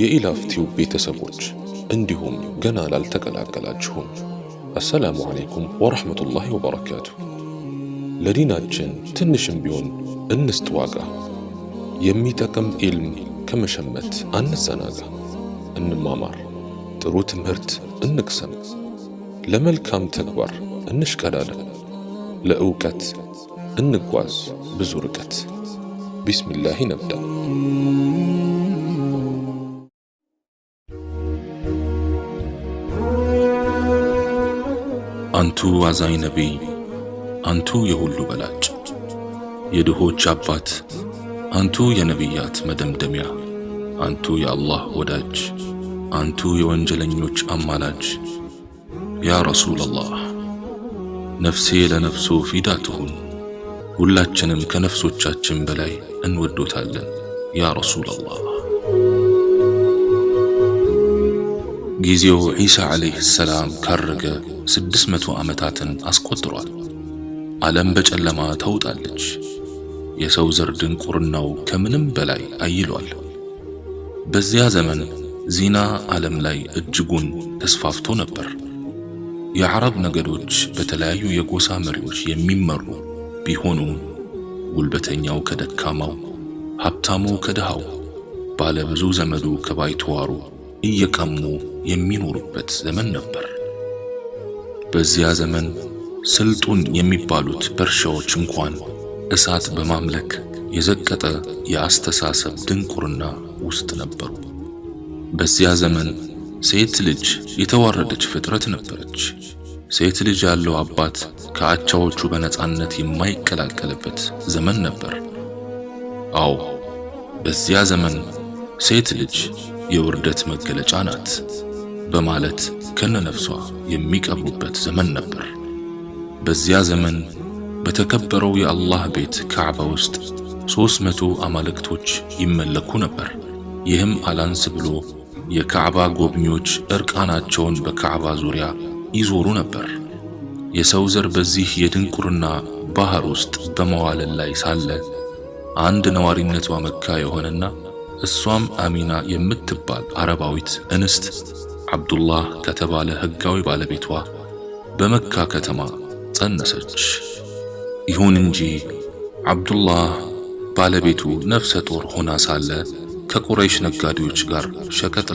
የኢላፍ ቲዩብ ቤተሰቦች እንዲሁም ገና ላልተቀላቀላችሁም አሰላሙ አለይኩም ወራህመቱላሂ ወበረካቱ። ለዲናችን ትንሽም ቢሆን እንስጥ ዋጋ። የሚጠቅም ኢልም ከመሸመት አንዘናጋ። እንማማር፣ ጥሩ ትምህርት እንቅሰም፣ ለመልካም ተግባር እንሽቀዳደም፣ ለእውቀት እንጓዝ ብዙ ርቀት። ቢስሚላህ ነብዳ። አንቱ አዛኝ ነቢይ፣ አንቱ የሁሉ በላጭ፣ የድሆች አባት፣ አንቱ የነቢያት መደምደሚያ፣ አንቱ የአላህ ወዳጅ፣ አንቱ የወንጀለኞች አማላጅ። ያ ረሱለላህ ነፍሴ ለነፍሶ ፊዳ ትሁን፣ ሁላችንም ከነፍሶቻችን በላይ እንወዶታለን ያ ረሱለላህ። ጊዜው ዒሳ ዓለይሂ ሰላም ካረገ 600 ዓመታትን አስቆጥሯል። ዓለም በጨለማ ተውጣለች። የሰው ዘር ድንቁርናው ከምንም በላይ አይሏል። በዚያ ዘመን ዚና ዓለም ላይ እጅጉን ተስፋፍቶ ነበር። የዓረብ ነገዶች በተለያዩ የጎሳ መሪዎች የሚመሩ ቢሆኑም ጉልበተኛው ከደካማው፣ ሀብታሙ ከድሃው፣ ባለብዙ ዘመዱ ከባይተዋሩ እየቀሙ የሚኖሩበት ዘመን ነበር። በዚያ ዘመን ስልጡን የሚባሉት ፐርሺያዎች እንኳን እሳት በማምለክ የዘቀጠ የአስተሳሰብ ድንቁርና ውስጥ ነበሩ። በዚያ ዘመን ሴት ልጅ የተዋረደች ፍጥረት ነበረች። ሴት ልጅ ያለው አባት ከአቻዎቹ በነጻነት የማይቀላቀልበት ዘመን ነበር። አዎ በዚያ ዘመን ሴት ልጅ የውርደት መገለጫ ናት በማለት ከነነፍሷ የሚቀብሩበት ዘመን ነበር። በዚያ ዘመን በተከበረው የአላህ ቤት ካዕባ ውስጥ 300 አማልክቶች ይመለኩ ነበር። ይህም አላንስ ብሎ የካዕባ ጎብኚዎች እርቃናቸውን በካዕባ ዙሪያ ይዞሩ ነበር። የሰው ዘር በዚህ የድንቁርና ባህር ውስጥ በመዋለል ላይ ሳለ አንድ ነዋሪነቷ መካ የሆነና እሷም አሚና የምትባል አረባዊት እንስት አብዱላህ ከተባለ ሕጋዊ ባለቤቷ በመካ ከተማ ጸነሰች። ይሁን እንጂ አብዱላህ ባለቤቱ ነፍሰ ጡር ሆና ሳለ ከቁረይሽ ነጋዴዎች ጋር ሸቀጥ